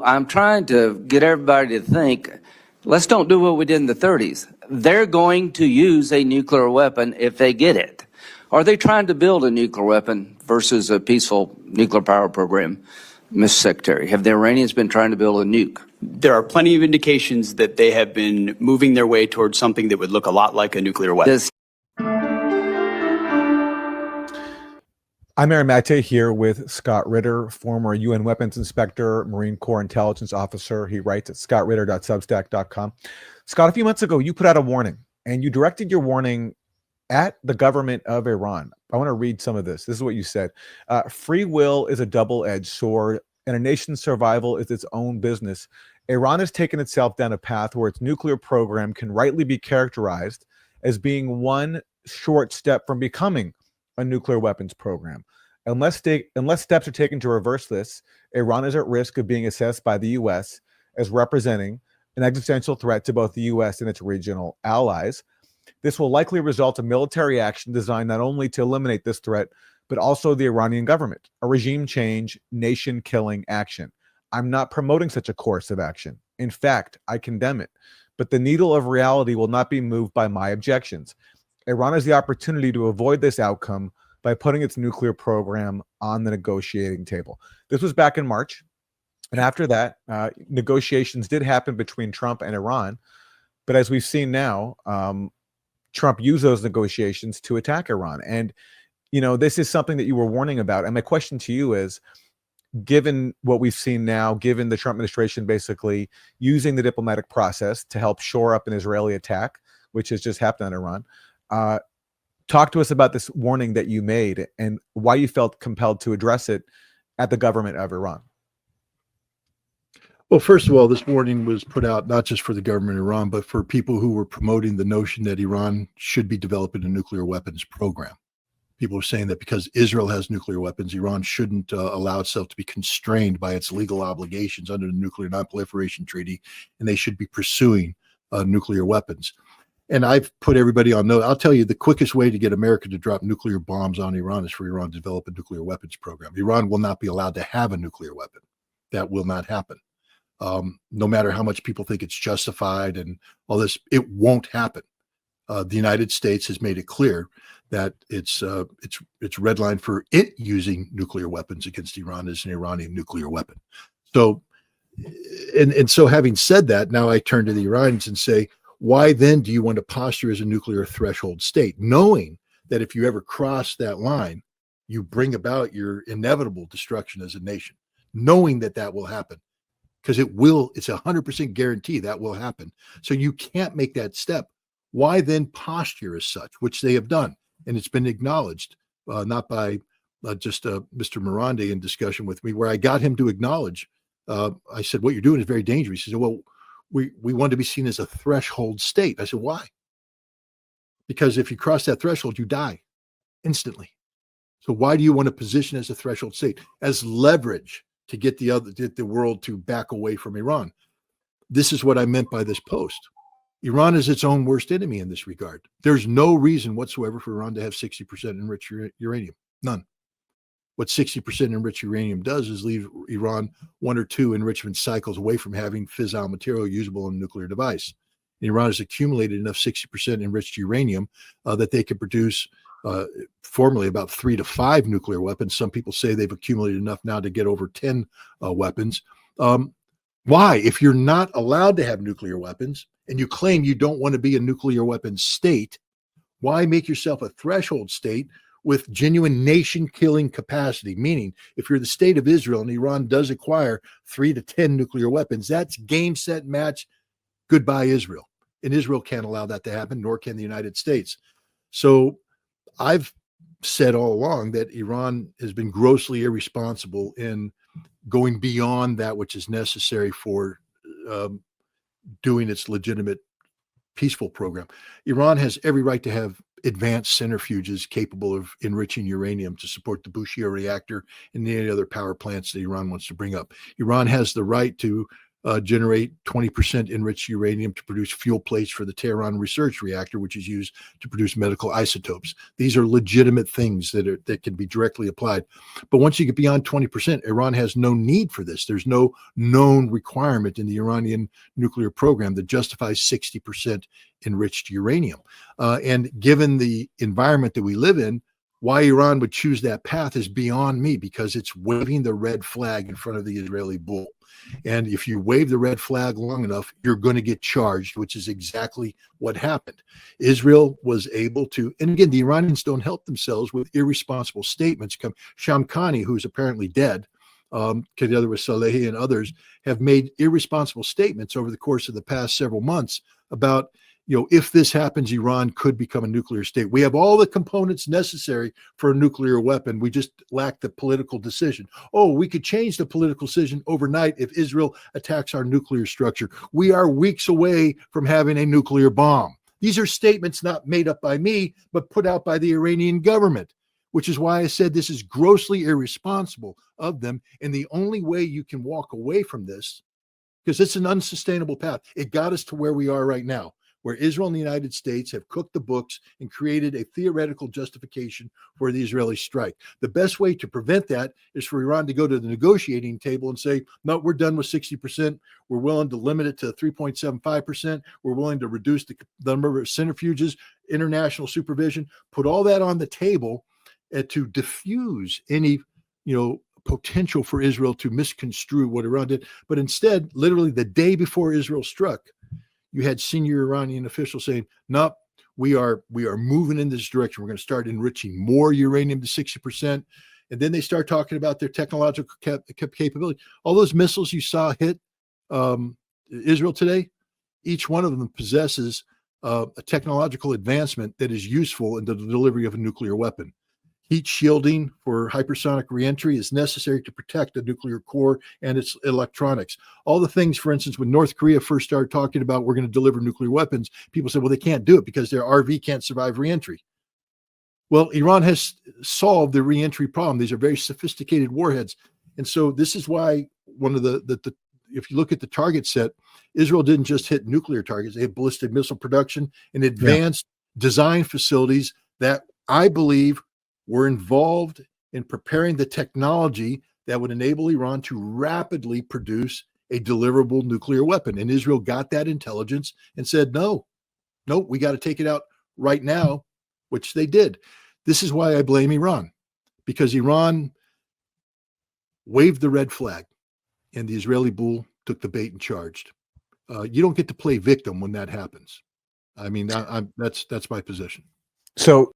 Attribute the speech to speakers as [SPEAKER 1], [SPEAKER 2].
[SPEAKER 1] I'm trying to get everybody to think, let's don't do what we did in the 30s. They're going to use a nuclear weapon if they get it. Are they trying to build a nuclear weapon versus a peaceful nuclear power program, Mr. Secretary? Have the Iranians been trying to build a nuke?
[SPEAKER 2] There are plenty of indications that they have been moving their way towards something that would look a lot like a nuclear weapon.
[SPEAKER 3] I'm Aaron Mate here with Scott Ritter, former UN weapons inspector, Marine Corps intelligence officer. He writes at scottritter.substack.com. Scott, a few months ago, you put out a warning, and you directed your warning at the government of Iran. I want to read some of this. This is what you said. Free will is a double-edged sword, and a nation's survival is its own business. Iran has taken itself down a path where its nuclear program can rightly be characterized as being one short step from becoming a nuclear weapons program. Unless steps are taken to reverse this, Iran is at risk of being assessed by the U.S. as representing an existential threat to both the U.S. and its regional allies. This will likely result in military action designed not only to eliminate this threat, but also the Iranian government, a regime change, nation-killing action. I'm not promoting such a course of action. In fact, I condemn it. But the needle of reality will not be moved by my objections. Iran has the opportunity to avoid this outcome by putting its nuclear program on the negotiating table. This was back in March. And after that, negotiations did happen between Trump and Iran. But as we've seen now, Trump used those negotiations to attack Iran. And, you know, this is something that you were warning about. And my question to you is, given what we've seen now, given the Trump administration basically using the diplomatic process to help shore up an Israeli attack, which has just happened on Iran, talk to us about this warning that you made and why you felt compelled to address it at the government of Iran.
[SPEAKER 4] Well, first of all, this warning was put out not just for the government of Iran, but for people who were promoting the notion that Iran should be developing a nuclear weapons program. People are saying that because Israel has nuclear weapons, Iran shouldn't allow itself to be constrained by its legal obligations under the Nuclear Non-Proliferation Treaty, and they should be pursuing nuclear weapons. And I've put everybody on note. I'll tell you, the quickest way to get America to drop nuclear bombs on Iran is for Iran to develop a nuclear weapons program. Iran will not be allowed to have a nuclear weapon. That will not happen. No matter how much people think it's justified and all this, it won't happen. The United States has made it clear that it's red line for it using nuclear weapons against Iran is an Iranian nuclear weapon. So, and so having said that, now I turn to the Iranians and say, why then do you want to posture as a nuclear threshold state, knowing that if you ever cross that line, you bring about your inevitable destruction as a nation, knowing that that will happen? Because it will, it's 100% guarantee that will happen. So you can't make that step. Why then posture as such, which they have done? And it's been acknowledged, not by just Mr. Morandi in discussion with me, where I got him to acknowledge. I said, what you're doing is very dangerous. He said, well, we want to be seen as a threshold state. I said, why? Because if you cross that threshold, you die instantly. So why do you want to position as a threshold state, as leverage to get the world to back away from Iran? This is what I meant by this post. Iran is its own worst enemy in this regard. There's no reason whatsoever for Iran to have 60% enriched uranium. None. What 60% enriched uranium does is leave Iran one or two enrichment cycles away from having fissile material usable in a nuclear device. And Iran has accumulated enough 60% enriched uranium that they could produce formally about 3 to 5 nuclear weapons. Some people say they've accumulated enough now to get over 10 weapons. Why? If you're not allowed to have nuclear weapons and you claim you don't want to be a nuclear weapons state, why make yourself a threshold state with genuine nation-killing capacity? Meaning, if you're the state of Israel and Iran does acquire 3 to 10 nuclear weapons, that's game, set, match, goodbye Israel. And Israel can't allow that to happen, nor can the United States. So I've said all along that Iran has been grossly irresponsible in going beyond that which is necessary for doing its legitimate peaceful program. Iran has every right to have advanced centrifuges capable of enriching uranium to support the Bushehr reactor and any other power plants that Iran wants to bring up. Iran has the right to generate 20% enriched uranium to produce fuel plates for the Tehran research reactor, which is used to produce medical isotopes. These are legitimate things that can be directly applied. But once you get beyond 20%, Iran has no need for this. There's no known requirement in the Iranian nuclear program that justifies 60% enriched uranium. And given the environment that we live in, why Iran would choose that path is beyond me, because it's waving the red flag in front of the Israeli bull. And if you wave the red flag long enough, you're going to get charged, which is exactly what happened. Israel was able to, and again, the Iranians don't help themselves with irresponsible statements. Shamkhani, who's apparently dead, together with Salehi and others, have made irresponsible statements over the course of the past several months about, if this happens, Iran could become a nuclear state. We have all the components necessary for a nuclear weapon. We just lack the political decision. Oh, we could change the political decision overnight if Israel attacks our nuclear structure. We are weeks away from having a nuclear bomb. These are statements not made up by me, but put out by the Iranian government, which is why I said this is grossly irresponsible of them. And the only way you can walk away from this, because it's an unsustainable path, it got us to where we are right now, where Israel and the United States have cooked the books and created a theoretical justification for the Israeli strike. The best way to prevent that is for Iran to go to the negotiating table and say, no, we're done with 60%. We're willing to limit it to 3.75%. We're willing to reduce the number of centrifuges, international supervision, put all that on the table to diffuse any, potential for Israel to misconstrue what Iran did. But instead, literally the day before Israel struck, you had senior Iranian officials saying, no, we are moving in this direction. We're going to start enriching more uranium to 60%. And then they start talking about their technological capability. All those missiles you saw hit Israel today, each one of them possesses a technological advancement that is useful in the delivery of a nuclear weapon. Heat shielding for hypersonic reentry is necessary to protect the nuclear core and its electronics. All the things, for instance, when North Korea first started talking about we're going to deliver nuclear weapons, people said, well, they can't do it because their RV can't survive reentry. Well, Iran has solved the reentry problem. These are very sophisticated warheads. And so this is why one of the if you look at the target set, Israel didn't just hit nuclear targets. They had ballistic missile production and advanced design facilities that I believe were involved in preparing the technology that would enable Iran to rapidly produce a deliverable nuclear weapon. And Israel got that intelligence and said, no, we got to take it out right now, which they did. This is why I blame Iran, because Iran waved the red flag and the Israeli bull took the bait and charged. You don't get to play victim when that happens. I mean, that's my position.
[SPEAKER 3] So